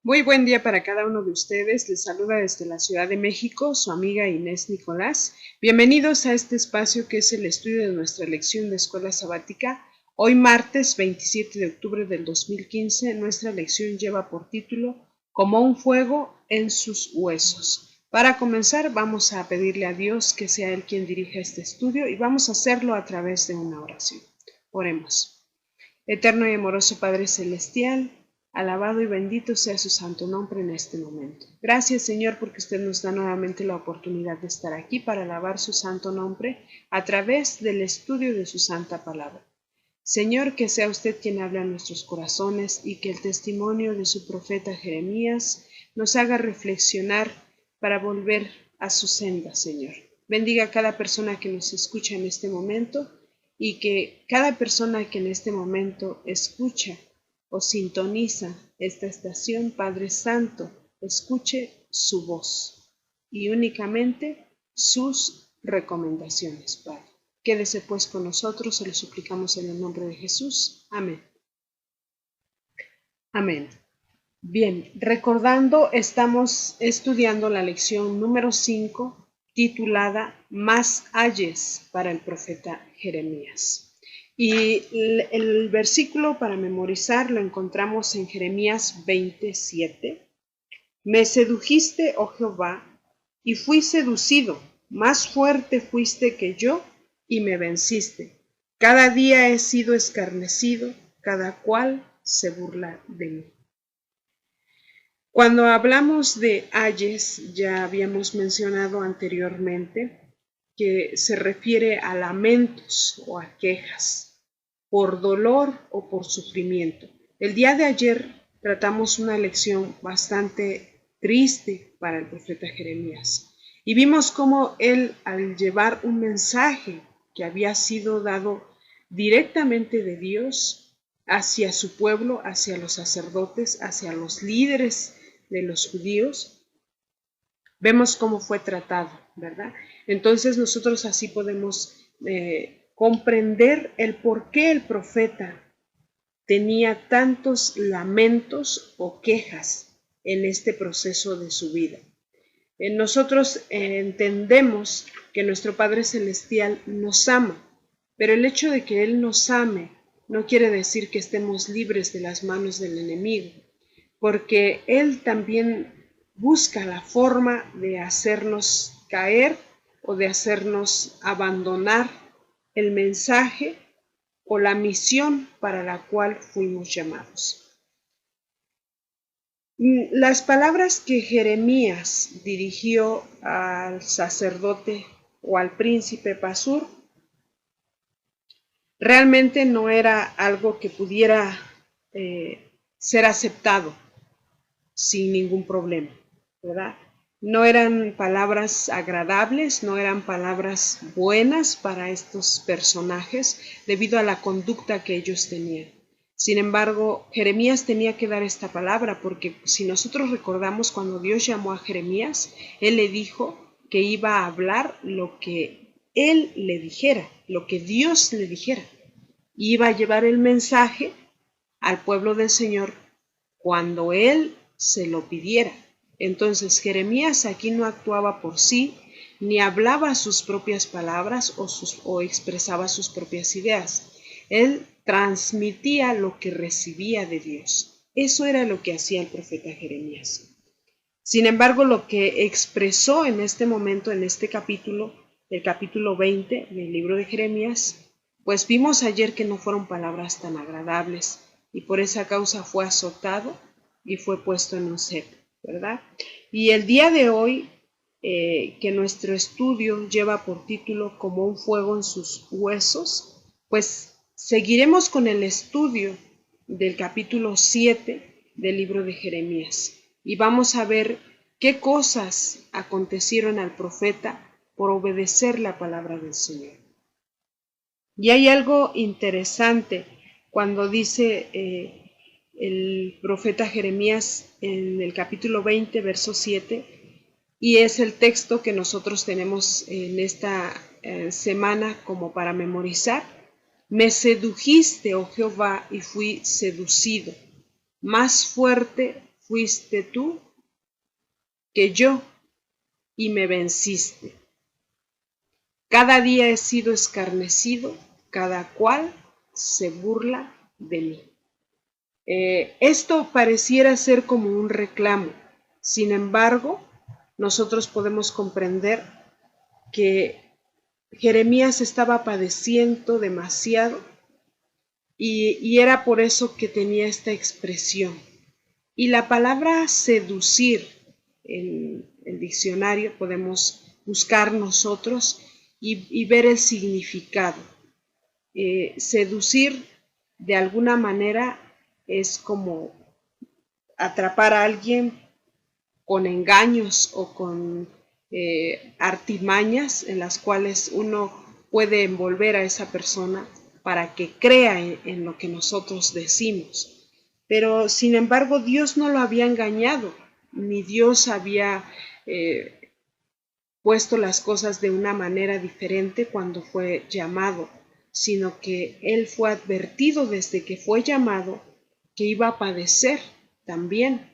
Muy buen día para cada uno de ustedes. Les saluda desde la Ciudad de México su amiga Inés Nicolás. Bienvenidos a este espacio que es el estudio de nuestra lección de escuela sabática. Hoy martes 27 de octubre del 2015, nuestra lección lleva por título Como un fuego en sus huesos. Para comenzar vamos a pedirle a Dios que sea Él quien dirija este estudio y vamos a hacerlo a través de una oración. Oremos. Eterno y amoroso Padre Celestial, alabado y bendito sea su santo nombre en este momento. Gracias, Señor, porque usted nos da nuevamente la oportunidad de estar aquí para alabar su santo nombre a través del estudio de su santa palabra. Señor, que sea usted quien habla en nuestros corazones y que el testimonio de su profeta Jeremías nos haga reflexionar para volver a su senda, Señor. Bendiga a cada persona que nos escucha en este momento y que cada persona que en este momento escucha o sintoniza esta estación, Padre Santo, escuche su voz y únicamente sus recomendaciones, Padre. Quédese pues con nosotros, se lo suplicamos en el nombre de Jesús. Amén. Amén. Bien, recordando, estamos estudiando la lección número 5, titulada Más ayes para el profeta Jeremías. Y el versículo para memorizar lo encontramos en Jeremías 27. Me sedujiste, oh Jehová, y fui seducido, más fuerte fuiste que yo, y me venciste. Cada día he sido escarnecido, cada cual se burla de mí. Cuando hablamos de ayes, ya habíamos mencionado anteriormente que se refiere a lamentos o a quejas, por dolor o por sufrimiento. El día de ayer tratamos una lección bastante triste para el profeta Jeremías y vimos cómo él, al llevar un mensaje que había sido dado directamente de Dios hacia su pueblo, hacia los sacerdotes, hacia los líderes de los judíos, vemos cómo fue tratado, ¿verdad? Entonces nosotros así podemos comprender el por qué el profeta tenía tantos lamentos o quejas en este proceso de su vida. Nosotros entendemos que nuestro Padre Celestial nos ama, pero el hecho de que Él nos ame no quiere decir que estemos libres de las manos del enemigo, porque Él también busca la forma de hacernos caer o de hacernos abandonar el mensaje o la misión para la cual fuimos llamados. Las palabras que Jeremías dirigió al sacerdote o al príncipe Pasur realmente no era algo que pudiera ser aceptado sin ningún problema, ¿verdad? No eran palabras agradables, no eran palabras buenas para estos personajes debido a la conducta que ellos tenían. Sin embargo, Jeremías tenía que dar esta palabra porque si nosotros recordamos cuando Dios llamó a Jeremías, Él le dijo que iba a hablar lo que Él le dijera, lo que Dios le dijera. Y iba a llevar el mensaje al pueblo del Señor cuando Él se lo pidiera. Entonces Jeremías aquí no actuaba por sí, ni hablaba sus propias palabras o expresaba sus propias ideas. Él transmitía lo que recibía de Dios. Eso era lo que hacía el profeta Jeremías. Sin embargo, lo que expresó en este momento, en este capítulo, el capítulo 20 del libro de Jeremías, pues vimos ayer que no fueron palabras tan agradables y por esa causa fue azotado y fue puesto en un cepo, ¿verdad? Y el día de hoy, que nuestro estudio lleva por título Como un fuego en sus huesos, pues seguiremos con el estudio del capítulo 7 del libro de Jeremías y vamos a ver qué cosas acontecieron al profeta por obedecer la palabra del Señor. Y hay algo interesante cuando dice el profeta Jeremías en el capítulo 20, verso 7, y es el texto que nosotros tenemos en esta semana como para memorizar. Me sedujiste, oh Jehová, y fui seducido. Más fuerte fuiste tú que yo, y me venciste. Cada día he sido escarnecido, cada cual se burla de mí. Esto pareciera ser como un reclamo. Sin embargo, nosotros podemos comprender que Jeremías estaba padeciendo demasiado y era por eso que tenía esta expresión. Y la palabra seducir en el diccionario podemos buscar nosotros y ver el significado. Seducir de alguna manera es como atrapar a alguien con engaños o con artimañas en las cuales uno puede envolver a esa persona para que crea en lo que nosotros decimos. Pero sin embargo Dios no lo había engañado, ni Dios había puesto las cosas de una manera diferente cuando fue llamado, sino que él fue advertido desde que fue llamado que iba a padecer también,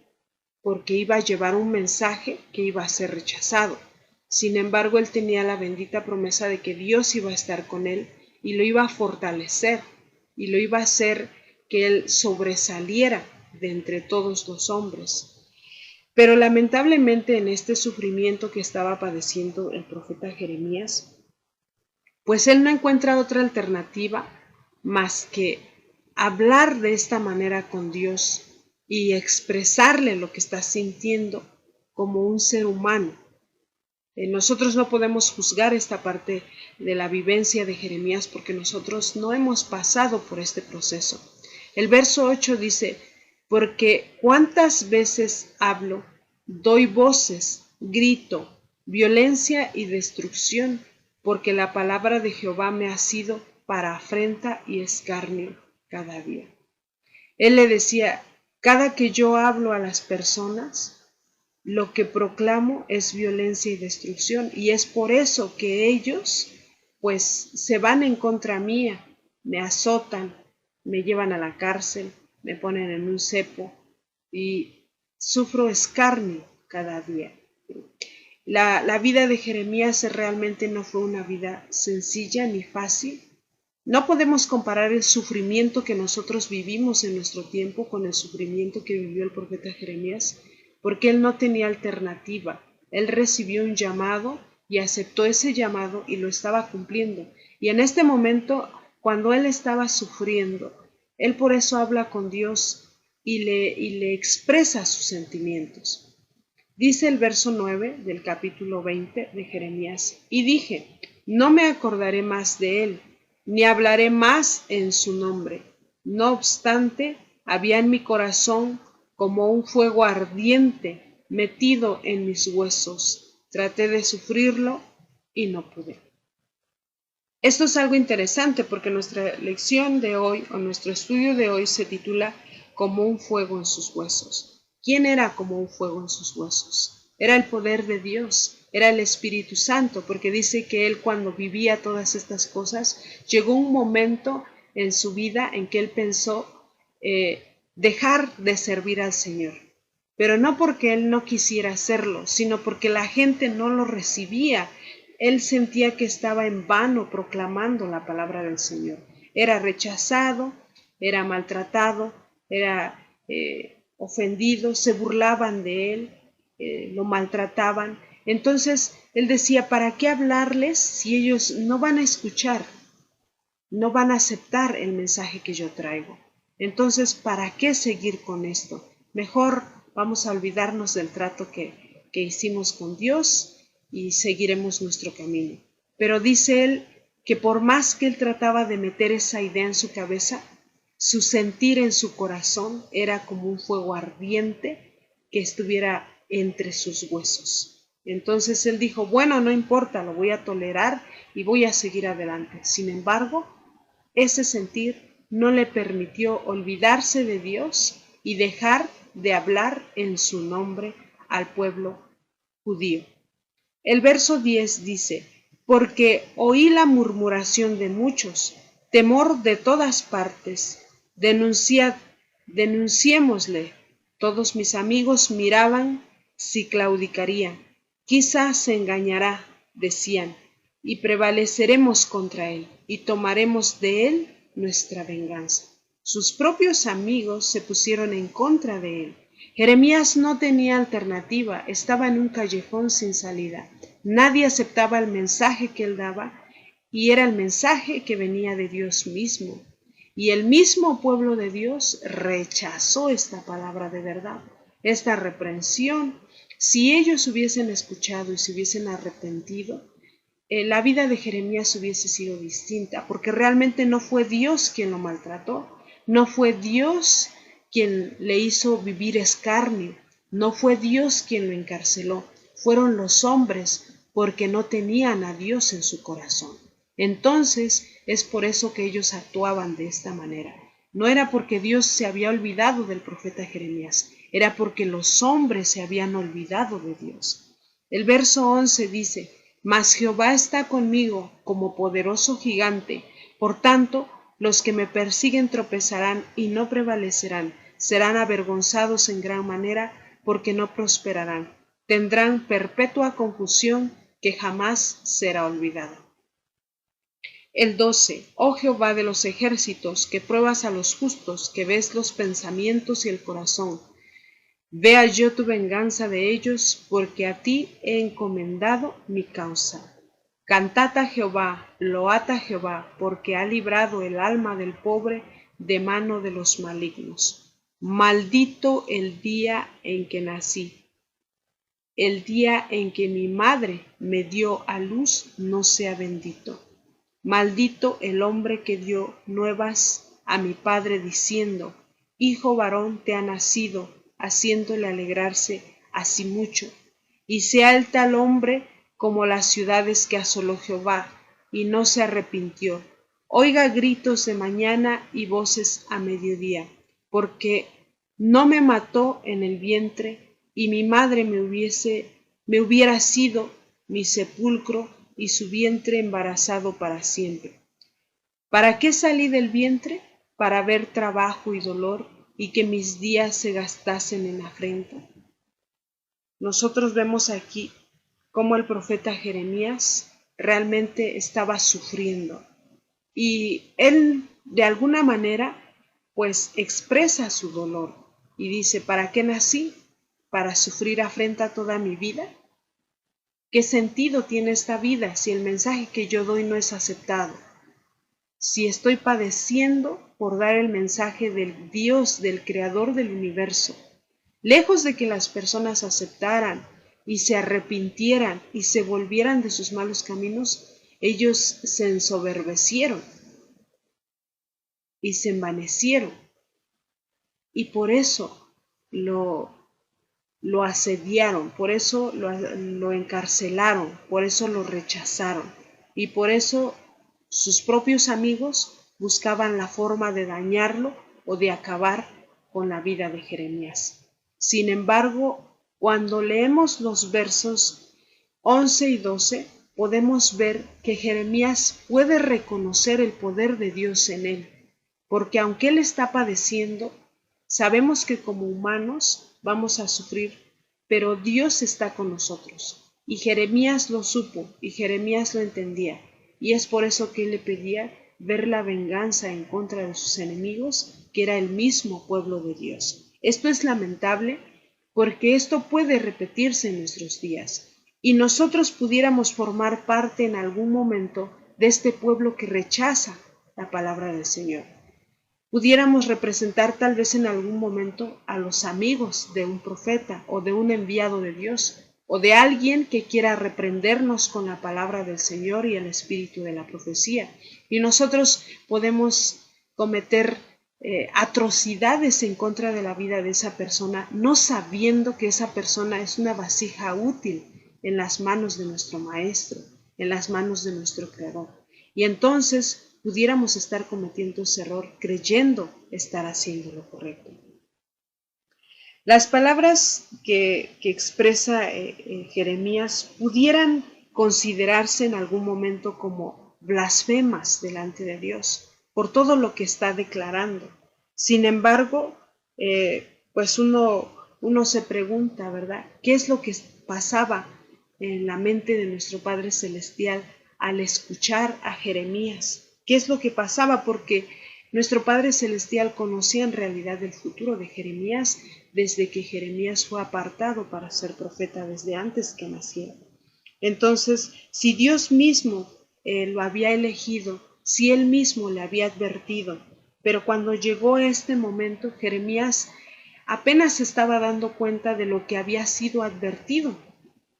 porque iba a llevar un mensaje que iba a ser rechazado. Sin embargo, él tenía la bendita promesa de que Dios iba a estar con él y lo iba a fortalecer y lo iba a hacer que él sobresaliera de entre todos los hombres. Pero lamentablemente en este sufrimiento que estaba padeciendo el profeta Jeremías, pues él no encuentra otra alternativa más que hablar de esta manera con Dios y expresarle lo que está sintiendo como un ser humano. Nosotros no podemos juzgar esta parte de la vivencia de Jeremías porque nosotros no hemos pasado por este proceso. El verso 8 dice, porque cuántas veces hablo, doy voces, grito, violencia y destrucción, porque la palabra de Jehová me ha sido para afrenta y escarnio cada día. Él le decía, cada que yo hablo a las personas, lo que proclamo es violencia y destrucción, y es por eso que ellos pues se van en contra mía, me azotan, me llevan a la cárcel, me ponen en un cepo y sufro escarnio cada día. La vida de Jeremías realmente no fue una vida sencilla ni fácil. No podemos comparar el sufrimiento que nosotros vivimos en nuestro tiempo con el sufrimiento que vivió el profeta Jeremías, porque él no tenía alternativa. Él recibió un llamado y aceptó ese llamado y lo estaba cumpliendo. Y en este momento, cuando él estaba sufriendo, él por eso habla con Dios y le expresa sus sentimientos. Dice el verso 9 del capítulo 20 de Jeremías, y dije, no me acordaré más de él, ni hablaré más en su nombre. No obstante, había en mi corazón como un fuego ardiente metido en mis huesos. Traté de sufrirlo y no pude. Esto es algo interesante porque nuestra lección de hoy o nuestro estudio de hoy se titula como un fuego en sus huesos. ¿Quién era como un fuego en sus huesos? Era el poder de Dios, era el Espíritu Santo, porque dice que él cuando vivía todas estas cosas, llegó un momento en su vida en que él pensó dejar de servir al Señor. Pero no porque él no quisiera hacerlo, sino porque la gente no lo recibía. Él sentía que estaba en vano proclamando la palabra del Señor. Era rechazado, era maltratado, era ofendido, se burlaban de él, lo maltrataban. Entonces él decía, ¿para qué hablarles si ellos no van a escuchar? No van a aceptar el mensaje que yo traigo. Entonces, ¿para qué seguir con esto? Mejor vamos a olvidarnos del trato que hicimos con Dios y seguiremos nuestro camino. Pero dice él que por más que él trataba de meter esa idea en su cabeza, su sentir en su corazón era como un fuego ardiente que estuviera entre sus huesos. Entonces él dijo, bueno, no importa, lo voy a tolerar y voy a seguir adelante. Sin embargo, ese sentir no le permitió olvidarse de Dios y dejar de hablar en su nombre al pueblo judío. El verso 10 dice, porque oí la murmuración de muchos, temor de todas partes, denunciémosle, Todos mis amigos miraban si claudicaría. Quizás se engañará, decían, y prevaleceremos contra él, y tomaremos de él nuestra venganza. Sus propios amigos se pusieron en contra de él. Jeremías no tenía alternativa, estaba en un callejón sin salida. Nadie aceptaba el mensaje que él daba, y era el mensaje que venía de Dios mismo. Y el mismo pueblo de Dios rechazó esta palabra de verdad, esta reprensión. Si ellos hubiesen escuchado y se hubiesen arrepentido, la vida de Jeremías hubiese sido distinta, porque realmente no fue Dios quien lo maltrató, no fue Dios quien le hizo vivir escarnio, no fue Dios quien lo encarceló, fueron los hombres, porque no tenían a Dios en su corazón. Entonces es por eso que ellos actuaban de esta manera. No era porque Dios se había olvidado del profeta Jeremías, era porque los hombres se habían olvidado de Dios. El verso 11 dice: Mas Jehová está conmigo como poderoso gigante, por tanto, los que me persiguen tropezarán y no prevalecerán, serán avergonzados en gran manera, porque no prosperarán. Tendrán perpetua confusión que jamás será olvidada. El 12. Oh Jehová de los ejércitos, que pruebas a los justos, que ves los pensamientos y el corazón. Vea yo tu venganza de ellos, porque a ti he encomendado mi causa. Cantad a Jehová, load a Jehová, porque ha librado el alma del pobre de mano de los malignos. Maldito el día en que nací. El día en que mi madre me dio a luz no sea bendito. Maldito el hombre que dio nuevas a mi padre diciendo: Hijo varón te ha nacido, haciéndole alegrarse así mucho. Y sea el tal hombre como las ciudades que asoló Jehová, y no se arrepintió. Oiga gritos de mañana y voces a mediodía, porque no me mató en el vientre, y mi madre me hubiera sido mi sepulcro, y su vientre embarazado para siempre. ¿Para qué salí del vientre? Para ver trabajo y dolor, y que mis días se gastasen en afrenta. Nosotros vemos aquí cómo el profeta Jeremías realmente estaba sufriendo, y él de alguna manera pues expresa su dolor y dice: ¿para qué nací? ¿Para sufrir afrenta toda mi vida? ¿Qué sentido tiene esta vida si el mensaje que yo doy no es aceptado? Si estoy padeciendo por dar el mensaje del Dios, del Creador del universo, lejos de que las personas aceptaran y se arrepintieran y se volvieran de sus malos caminos, ellos se ensoberbecieron y se envanecieron, y por eso lo asediaron, por eso lo encarcelaron, por eso lo rechazaron, y por eso sus propios amigos buscaban la forma de dañarlo o de acabar con la vida de Jeremías. Sin embargo, cuando leemos los versos 11 y 12, podemos ver que Jeremías puede reconocer el poder de Dios en él, porque aunque él está padeciendo, sabemos que como humanos vamos a sufrir, pero Dios está con nosotros. Y Jeremías lo supo, y Jeremías lo entendía, y es por eso que él le pedía ver la venganza en contra de sus enemigos, que era el mismo pueblo de Dios. Esto es lamentable, porque esto puede repetirse en nuestros días, y nosotros pudiéramos formar parte en algún momento de este pueblo que rechaza la palabra del Señor. Pudiéramos representar tal vez en algún momento a los amigos de un profeta o de un enviado de Dios, o de alguien que quiera reprendernos con la palabra del Señor y el espíritu de la profecía. Y nosotros podemos cometer atrocidades en contra de la vida de esa persona, no sabiendo que esa persona es una vasija útil en las manos de nuestro Maestro, en las manos de nuestro Creador. Y entonces pudiéramos estar cometiendo ese error creyendo estar haciendo lo correcto. Las palabras que expresa Jeremías pudieran considerarse en algún momento como blasfemas delante de Dios por todo lo que está declarando. Sin embargo, pues uno se pregunta, ¿verdad? ¿Qué es lo que pasaba en la mente de nuestro Padre Celestial al escuchar a Jeremías? ¿Qué es lo que pasaba? Porque nuestro Padre Celestial conocía en realidad el futuro de Jeremías desde que Jeremías fue apartado para ser profeta desde antes que naciera. Entonces, si Dios mismo lo había elegido, si Él mismo le había advertido, pero cuando llegó este momento, Jeremías apenas se estaba dando cuenta de lo que había sido advertido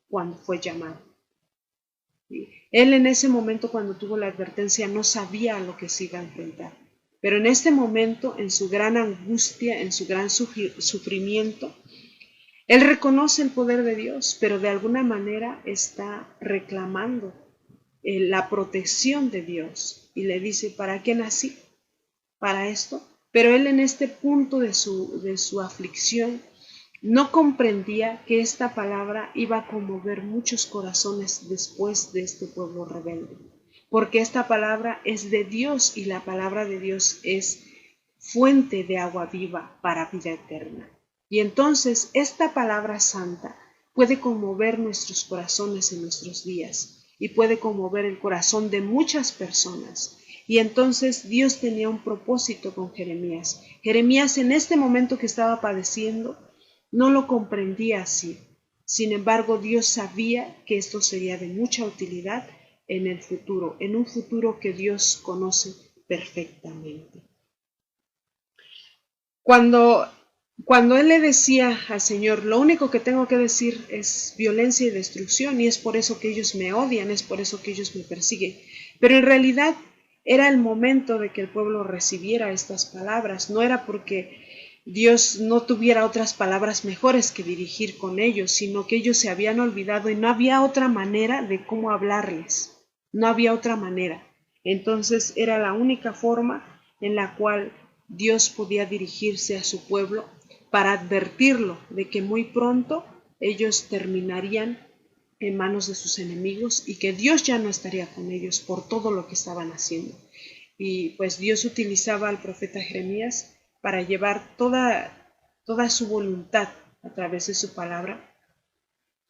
cuando fue llamado. Él en ese momento, cuando tuvo la advertencia, no sabía a lo que se iba a enfrentar. Pero en este momento, en su gran angustia, en su gran sufrimiento, él reconoce el poder de Dios, pero de alguna manera está reclamando la protección de Dios. Y le dice, ¿para qué nací? Para esto. Pero él en este punto de su aflicción no comprendía que esta palabra iba a conmover muchos corazones después de este pueblo rebelde. Porque esta palabra es de Dios y la palabra de Dios es fuente de agua viva para vida eterna. Y entonces esta palabra santa puede conmover nuestros corazones en nuestros días y puede conmover el corazón de muchas personas. Y entonces Dios tenía un propósito con Jeremías. Jeremías en este momento que estaba padeciendo no lo comprendía así. Sin embargo, Dios sabía que esto sería de mucha utilidad en el futuro, en un futuro que Dios conoce perfectamente. Cuando él le decía al Señor, lo único que tengo que decir es violencia y destrucción, y es por eso que ellos me odian, es por eso que ellos me persiguen. Pero en realidad era el momento de que el pueblo recibiera estas palabras, no era porque Dios no tuviera otras palabras mejores que dirigir con ellos, sino que ellos se habían olvidado y no había otra manera de cómo hablarles, no había otra manera. Entonces era la única forma en la cual Dios podía dirigirse a su pueblo para advertirlo de que muy pronto ellos terminarían en manos de sus enemigos y que Dios ya no estaría con ellos por todo lo que estaban haciendo. Y pues Dios utilizaba al profeta Jeremías para llevar toda su voluntad a través de su palabra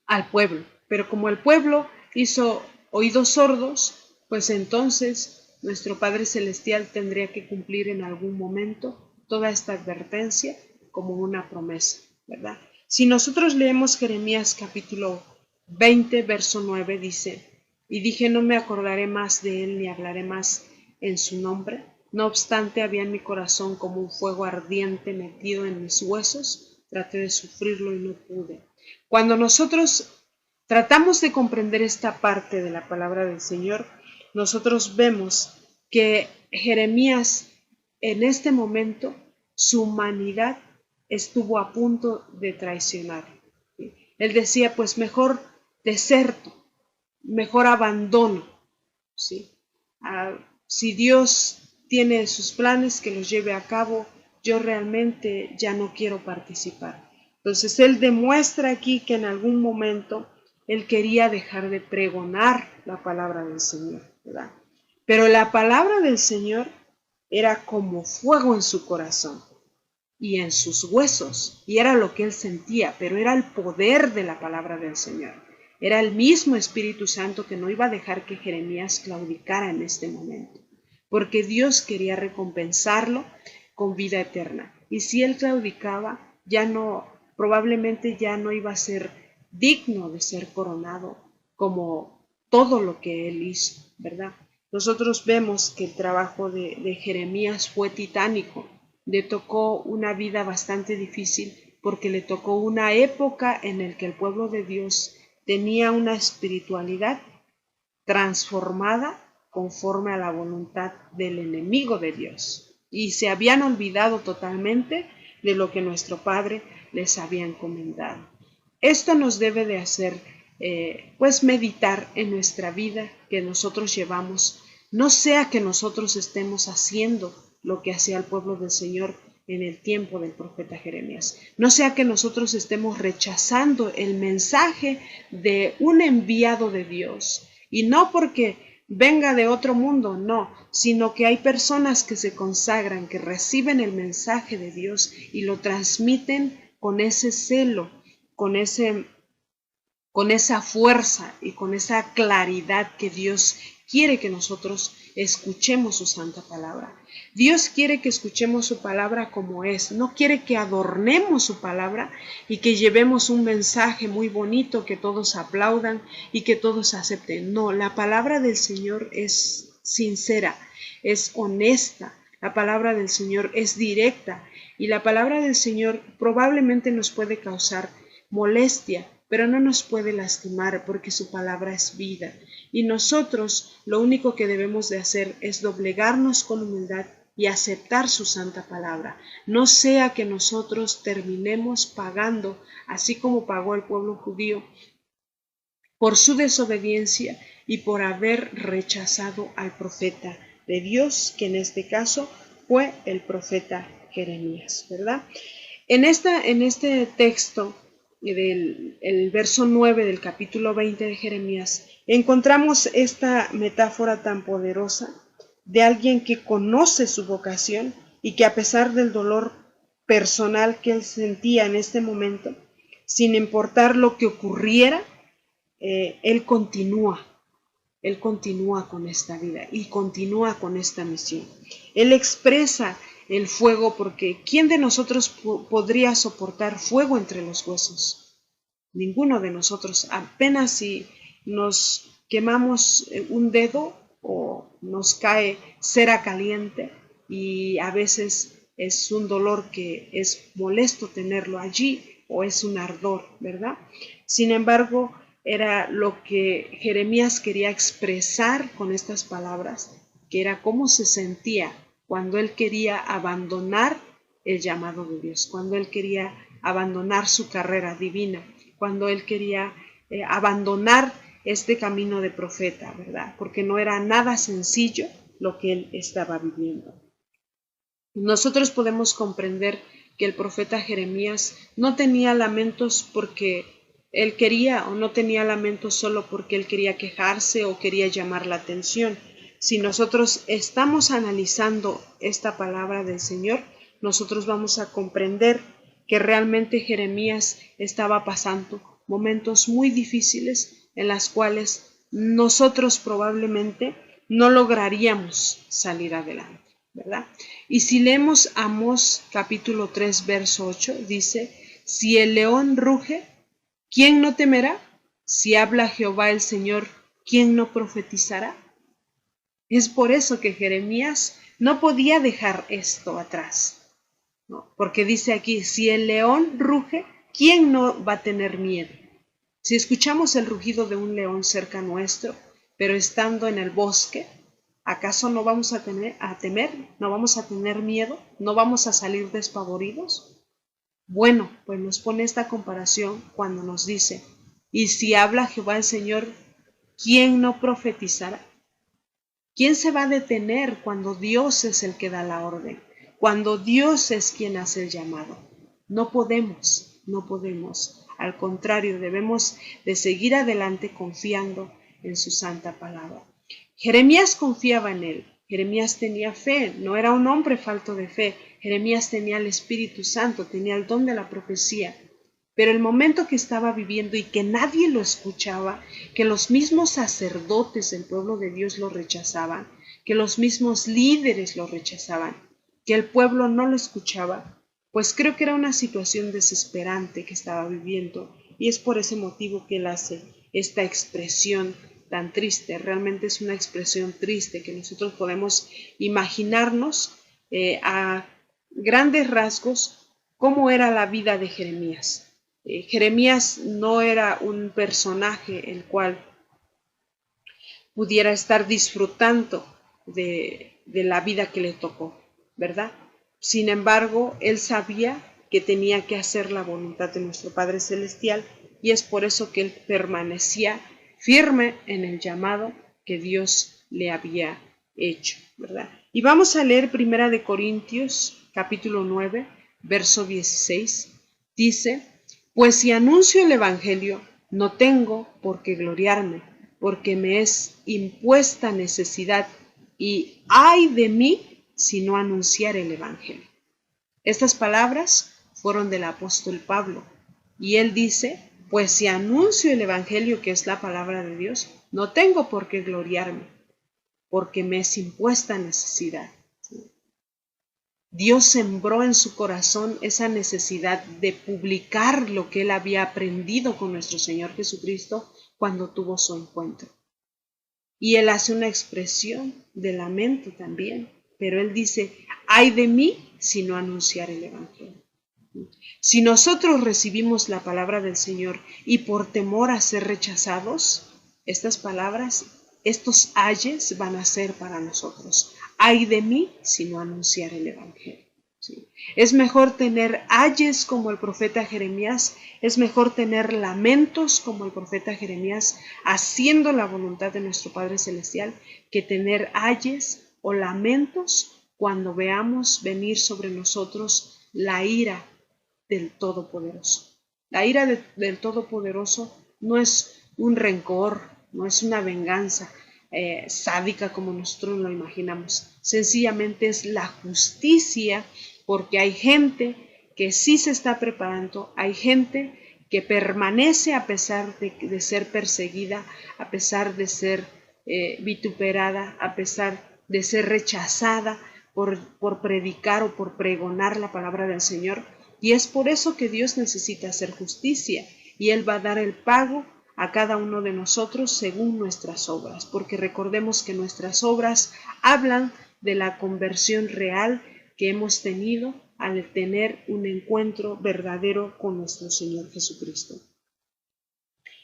al pueblo. Pero como el pueblo hizo oídos sordos, pues entonces nuestro Padre Celestial tendría que cumplir en algún momento toda esta advertencia como una promesa, ¿verdad? Si nosotros leemos Jeremías capítulo 20, verso 9, dice, y dije, no me acordaré más de él ni hablaré más en su nombre. No obstante, había en mi corazón como un fuego ardiente metido en mis huesos. Traté de sufrirlo y no pude. Cuando nosotros tratamos de comprender esta parte de la palabra del Señor, nosotros vemos que Jeremías en este momento, su humanidad estuvo a punto de traicionar. Él decía, pues mejor deserto, mejor abandono. ¿Sí? Si Dios tiene sus planes, que los lleve a cabo, yo realmente ya no quiero participar. Entonces él demuestra aquí que en algún momento él quería dejar de pregonar la palabra del Señor, ¿verdad? Pero la palabra del Señor era como fuego en su corazón y en sus huesos, y era lo que él sentía, pero era el poder de la palabra del Señor. Era el mismo Espíritu Santo que no iba a dejar que Jeremías claudicara en este momento, porque Dios quería recompensarlo con vida eterna. Y si él claudicaba, probablemente ya no iba a ser digno de ser coronado como todo lo que él hizo, ¿verdad? Nosotros vemos que el trabajo de Jeremías fue titánico. Le tocó una vida bastante difícil porque le tocó una época en la que el pueblo de Dios tenía una espiritualidad transformada conforme a la voluntad del enemigo de Dios y se habían olvidado totalmente de lo que nuestro Padre les había encomendado. Esto nos debe de hacer pues meditar en nuestra vida que nosotros llevamos, no sea que nosotros estemos haciendo lo que hacía el pueblo del Señor en el tiempo del profeta Jeremías. No sea que nosotros estemos rechazando el mensaje de un enviado de Dios, y no porque venga de otro mundo, no, sino que hay personas que se consagran, que reciben el mensaje de Dios y lo transmiten con ese celo, con esa fuerza y con esa claridad que Dios quiere que nosotros escuchemos su santa palabra. Dios quiere que escuchemos su palabra como es, no quiere que adornemos su palabra y que llevemos un mensaje muy bonito que todos aplaudan y que todos acepten. No, la palabra del Señor es sincera, es honesta, la palabra del Señor es directa y la palabra del Señor probablemente nos puede causar molestia, pero no nos puede lastimar porque su palabra es vida. Y nosotros lo único que debemos de hacer es doblegarnos con humildad y aceptar su santa palabra. No sea que nosotros terminemos pagando, así como pagó el pueblo judío, por su desobediencia y por haber rechazado al profeta de Dios, que en este caso fue el profeta Jeremías, ¿verdad? En este texto el verso 9 del capítulo 20 de Jeremías, encontramos esta metáfora tan poderosa de alguien que conoce su vocación y que a pesar del dolor personal que él sentía en este momento, sin importar lo que ocurriera, él continúa con esta vida y continúa con esta misión. Él expresa el fuego porque ¿quién de nosotros podría soportar fuego entre los huesos? Ninguno de nosotros. Apenas si nos quemamos un dedo o nos cae cera caliente y a veces es un dolor que es molesto tenerlo allí o es un ardor, ¿verdad? Sin embargo, era lo que Jeremías quería expresar con estas palabras, que era cómo se sentía cuando él quería abandonar el llamado de Dios, cuando él quería abandonar su carrera divina, cuando él quería abandonar este camino de profeta, ¿verdad? Porque no era nada sencillo lo que él estaba viviendo. Nosotros podemos comprender que el profeta Jeremías no tenía lamentos porque él quería, o no tenía lamentos solo porque él quería quejarse o quería llamar la atención. Si nosotros estamos analizando esta palabra del Señor, nosotros vamos a comprender que realmente Jeremías estaba pasando momentos muy difíciles en las cuales nosotros probablemente no lograríamos salir adelante, ¿verdad? Y si leemos Amós capítulo 3 verso 8, dice, si el león ruge, ¿quién no temerá? Si habla Jehová el Señor, ¿quién no profetizará? Es por eso que Jeremías no podía dejar esto atrás, ¿no? Porque dice aquí, si el león ruge, ¿quién no va a tener miedo? Si escuchamos el rugido de un león cerca nuestro, pero estando en el bosque, ¿acaso no vamos a temer? ¿No vamos a tener miedo? ¿No vamos a salir despavoridos? Bueno, pues nos pone esta comparación cuando nos dice, y si habla Jehová el Señor, ¿quién no profetizará? ¿Quién se va a detener cuando Dios es el que da la orden? Cuando Dios es quien hace el llamado. No podemos. Al contrario, debemos de seguir adelante confiando en su santa palabra. Jeremías confiaba en él. Jeremías tenía fe, no era un hombre falto de fe. Jeremías tenía el Espíritu Santo, tenía el don de la profecía. Pero el momento que estaba viviendo y que nadie lo escuchaba, que los mismos sacerdotes del pueblo de Dios lo rechazaban, que los mismos líderes lo rechazaban, que el pueblo no lo escuchaba, pues creo que era una situación desesperante que estaba viviendo y es por ese motivo que él hace esta expresión tan triste. Realmente es una expresión triste que nosotros podemos imaginarnos a grandes rasgos cómo era la vida de Jeremías. Jeremías no era un personaje el cual pudiera estar disfrutando de la vida que le tocó, ¿verdad? Sin embargo, él sabía que tenía que hacer la voluntad de nuestro Padre Celestial y es por eso que él permanecía firme en el llamado que Dios le había hecho, ¿verdad? Y vamos a leer 1 Corintios capítulo 9, verso 16. Dice, pues si anuncio el Evangelio, no tengo por qué gloriarme, porque me es impuesta necesidad, y ay de mí si no anunciar el Evangelio. Estas palabras fueron del apóstol Pablo, y él dice, pues si anuncio el Evangelio, que es la palabra de Dios, no tengo por qué gloriarme, porque me es impuesta necesidad. Dios sembró en su corazón esa necesidad de publicar lo que él había aprendido con nuestro Señor Jesucristo cuando tuvo su encuentro. Y él hace una expresión de lamento también, pero él dice, ay de mí si no anunciar el Evangelio. Si nosotros recibimos la palabra del Señor y por temor a ser rechazados, estas palabras, estos ayes van a ser para nosotros. Ay de mí si no anunciar el Evangelio. ¿Sí? Es mejor tener ayes como el profeta Jeremías, es mejor tener lamentos como el profeta Jeremías, haciendo la voluntad de nuestro Padre Celestial, que tener ayes o lamentos cuando veamos venir sobre nosotros la ira del Todopoderoso. La ira del Todopoderoso no es un rencor, no es una venganza sádica como nosotros lo imaginamos. Sencillamente es la justicia, porque hay gente que sí se está preparando, hay gente que permanece a pesar de ser perseguida, a pesar de ser vituperada, a pesar de ser rechazada por predicar o por pregonar la palabra del Señor. Y es por eso que Dios necesita hacer justicia, y Él va a dar el pago a cada uno de nosotros según nuestras obras, porque recordemos que nuestras obras hablan de la conversión real que hemos tenido al tener un encuentro verdadero con nuestro Señor Jesucristo.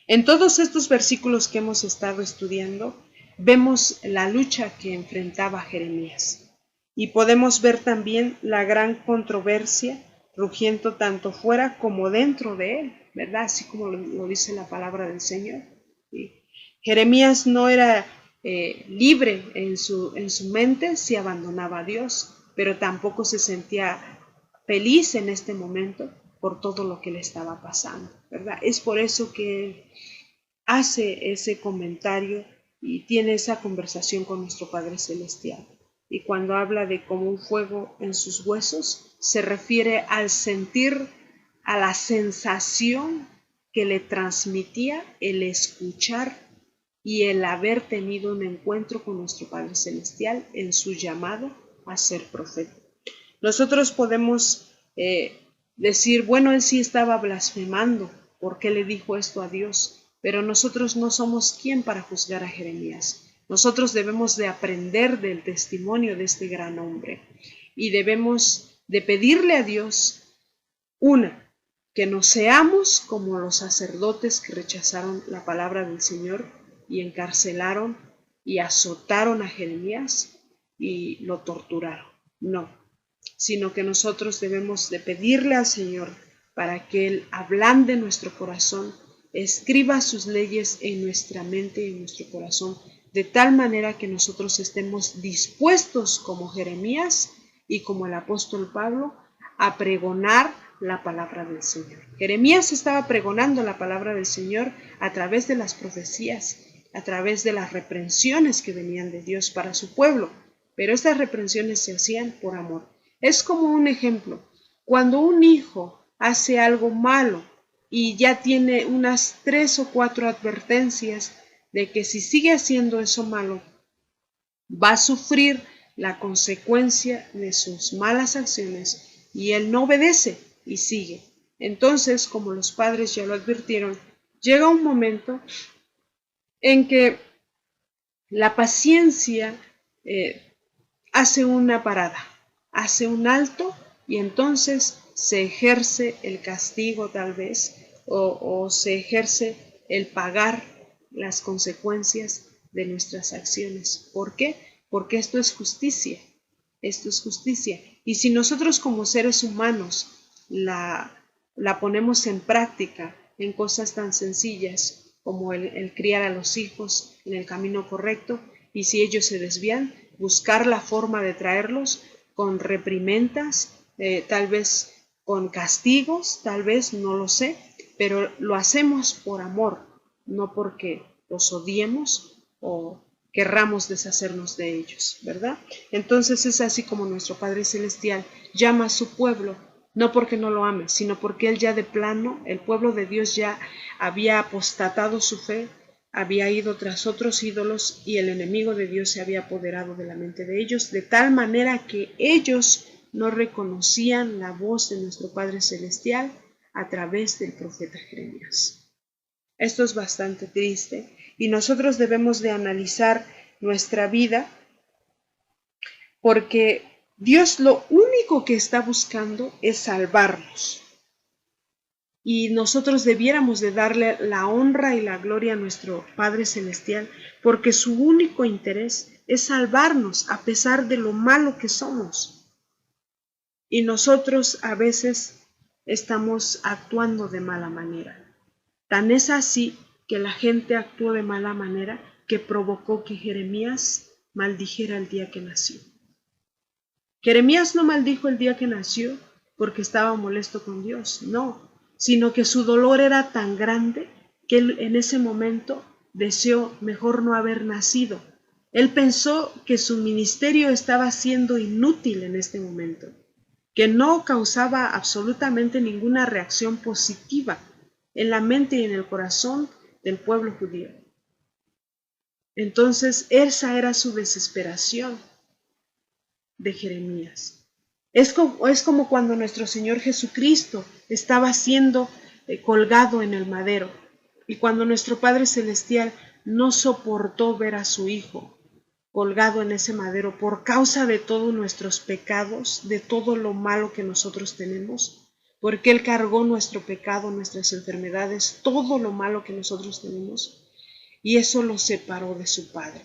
En todos estos versículos que hemos estado estudiando, vemos la lucha que enfrentaba Jeremías, y podemos ver también la gran controversia rugiendo tanto fuera como dentro de él, ¿verdad? Así como lo dice la palabra del Señor. ¿Sí? Jeremías no era libre en su mente si abandonaba a Dios, pero tampoco se sentía feliz en este momento por todo lo que le estaba pasando, ¿verdad? Es por eso que él hace ese comentario y tiene esa conversación con nuestro Padre Celestial. Y cuando habla de como un fuego en sus huesos, se refiere al sentir, a la sensación que le transmitía el escuchar y el haber tenido un encuentro con nuestro Padre Celestial en su llamado a ser profeta. Nosotros podemos decir, bueno, él sí estaba blasfemando, ¿por qué le dijo esto a Dios? Pero nosotros no somos quien para juzgar a Jeremías. Nosotros debemos de aprender del testimonio de este gran hombre y debemos de pedirle a Dios, que no seamos como los sacerdotes que rechazaron la palabra del Señor y encarcelaron y azotaron a Jeremías y lo torturaron. No, sino que nosotros debemos de pedirle al Señor para que Él ablande nuestro corazón, escriba sus leyes en nuestra mente y en nuestro corazón, de tal manera que nosotros estemos dispuestos como Jeremías y como el apóstol Pablo a pregonar la palabra del Señor. Jeremías estaba pregonando la palabra del Señor a través de las profecías, a través de las reprensiones que venían de Dios para su pueblo, pero estas reprensiones se hacían por amor. Es como un ejemplo, cuando un hijo hace algo malo y ya tiene unas 3 o 4 advertencias de que si sigue haciendo eso malo, va a sufrir la consecuencia de sus malas acciones y él no obedece y sigue. Entonces, como los padres ya lo advirtieron, llega un momento en que la paciencia hace una parada, hace un alto y entonces se ejerce el castigo tal vez o se ejerce el pagar las consecuencias de nuestras acciones. ¿Por qué? Porque esto es justicia. Esto es justicia. Y si nosotros como seres humanos la ponemos en práctica en cosas tan sencillas como el criar a los hijos en el camino correcto, y si ellos se desvían, buscar la forma de traerlos con reprimendas, tal vez con castigos, tal vez, no lo sé, pero lo hacemos por amor, no porque los odiemos o querramos deshacernos de ellos, ¿verdad? Entonces es así como nuestro Padre Celestial llama a su pueblo, no porque no lo ame, sino porque Él ya de plano, el pueblo de Dios ya había apostatado su fe, había ido tras otros ídolos y el enemigo de Dios se había apoderado de la mente de ellos, de tal manera que ellos no reconocían la voz de nuestro Padre Celestial a través del profeta Jeremías. Esto es bastante triste y nosotros debemos de analizar nuestra vida porque Dios lo único que está buscando es salvarnos. Y nosotros debiéramos de darle la honra y la gloria a nuestro Padre Celestial porque su único interés es salvarnos a pesar de lo malo que somos. Y nosotros a veces estamos actuando de mala manera. Tan es así que la gente actuó de mala manera que provocó que Jeremías maldijera el día que nació. Jeremías no maldijo el día que nació porque estaba molesto con Dios, no, sino que su dolor era tan grande que él en ese momento deseó mejor no haber nacido. Él pensó que su ministerio estaba siendo inútil en este momento, que no causaba absolutamente ninguna reacción positiva en la mente y en el corazón del pueblo judío. Entonces esa era su desesperación de Jeremías. Es como cuando nuestro Señor Jesucristo estaba siendo colgado en el madero y cuando nuestro Padre Celestial no soportó ver a su Hijo colgado en ese madero por causa de todos nuestros pecados, de todo lo malo que nosotros tenemos, porque Él cargó nuestro pecado, nuestras enfermedades, todo lo malo que nosotros tenemos, y eso lo separó de su Padre.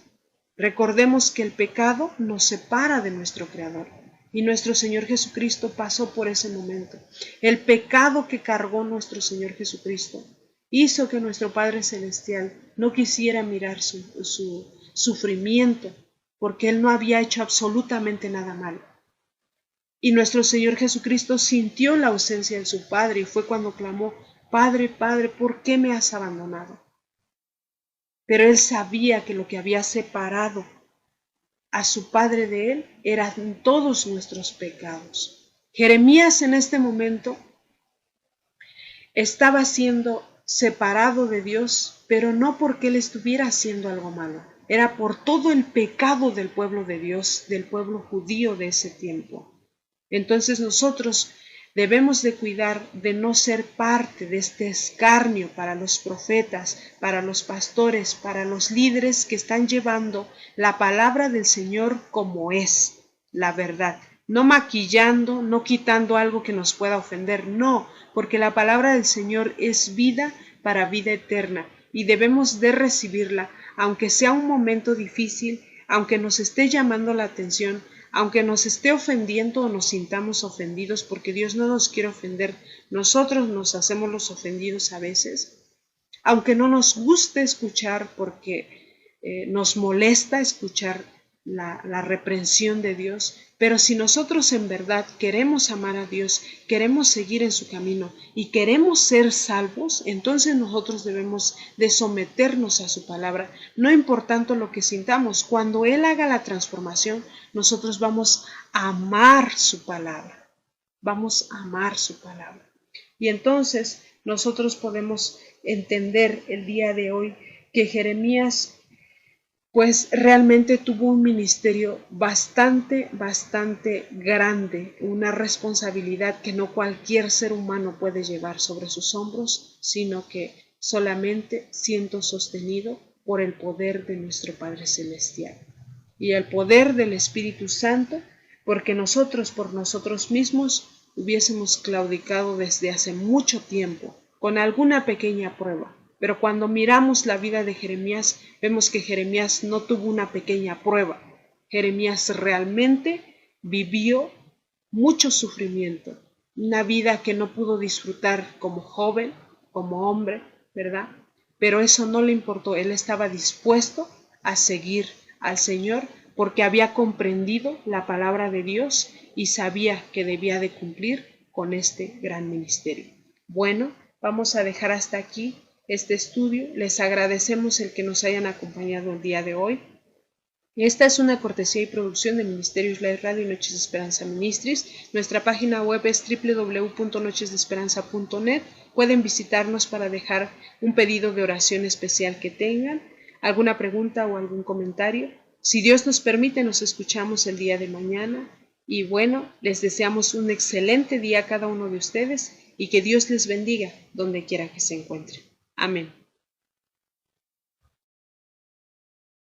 Recordemos que el pecado nos separa de nuestro Creador, y nuestro Señor Jesucristo pasó por ese momento. El pecado que cargó nuestro Señor Jesucristo hizo que nuestro Padre Celestial no quisiera mirar su sufrimiento, porque Él no había hecho absolutamente nada malo. Y nuestro Señor Jesucristo sintió la ausencia de su Padre y fue cuando clamó: Padre, Padre, ¿por qué me has abandonado? Pero Él sabía que lo que había separado a su Padre de Él eran todos nuestros pecados. Jeremías en este momento estaba siendo separado de Dios, pero no porque Él estuviera haciendo algo malo. Era por todo el pecado del pueblo de Dios, del pueblo judío de ese tiempo. Entonces nosotros debemos de cuidar de no ser parte de este escarnio para los profetas, para los pastores, para los líderes que están llevando la palabra del Señor como es, la verdad. No maquillando, no quitando algo que nos pueda ofender, no, porque la palabra del Señor es vida para vida eterna y debemos de recibirla, aunque sea un momento difícil, aunque nos esté llamando la atención, aunque nos esté ofendiendo o nos sintamos ofendidos, porque Dios no nos quiere ofender, nosotros nos hacemos los ofendidos a veces, aunque no nos guste escuchar porque nos molesta escuchar la reprensión de Dios, pero si nosotros en verdad queremos amar a Dios, queremos seguir en su camino y queremos ser salvos, entonces nosotros debemos de someternos a su palabra, no importando lo que sintamos. Cuando Él haga la transformación, nosotros vamos a amar su palabra, vamos a amar su palabra. Y entonces nosotros podemos entender el día de hoy que Jeremías pues realmente tuvo un ministerio bastante grande, una responsabilidad que no cualquier ser humano puede llevar sobre sus hombros, sino que solamente siendo sostenido por el poder de nuestro Padre Celestial y el poder del Espíritu Santo, porque nosotros por nosotros mismos hubiésemos claudicado desde hace mucho tiempo con alguna pequeña prueba. Pero cuando miramos la vida de Jeremías, vemos que Jeremías no tuvo una pequeña prueba. Jeremías realmente vivió mucho sufrimiento, una vida que no pudo disfrutar como joven, como hombre, ¿verdad? Pero eso no le importó, él estaba dispuesto a seguir al Señor porque había comprendido la palabra de Dios y sabía que debía de cumplir con este gran ministerio. Bueno, vamos a dejar hasta aquí este estudio. Les agradecemos el que nos hayan acompañado el día de hoy. Esta es una cortesía y producción del Ministerio Israel Radio y Noches de Esperanza Ministries. Nuestra página web es www.nochesdeesperanza.net. Pueden visitarnos para dejar un pedido de oración especial que tengan, alguna pregunta o algún comentario. Si Dios nos permite, nos escuchamos el día de mañana. Y bueno, les deseamos un excelente día a cada uno de ustedes y que Dios les bendiga donde quiera que se encuentren. Amén.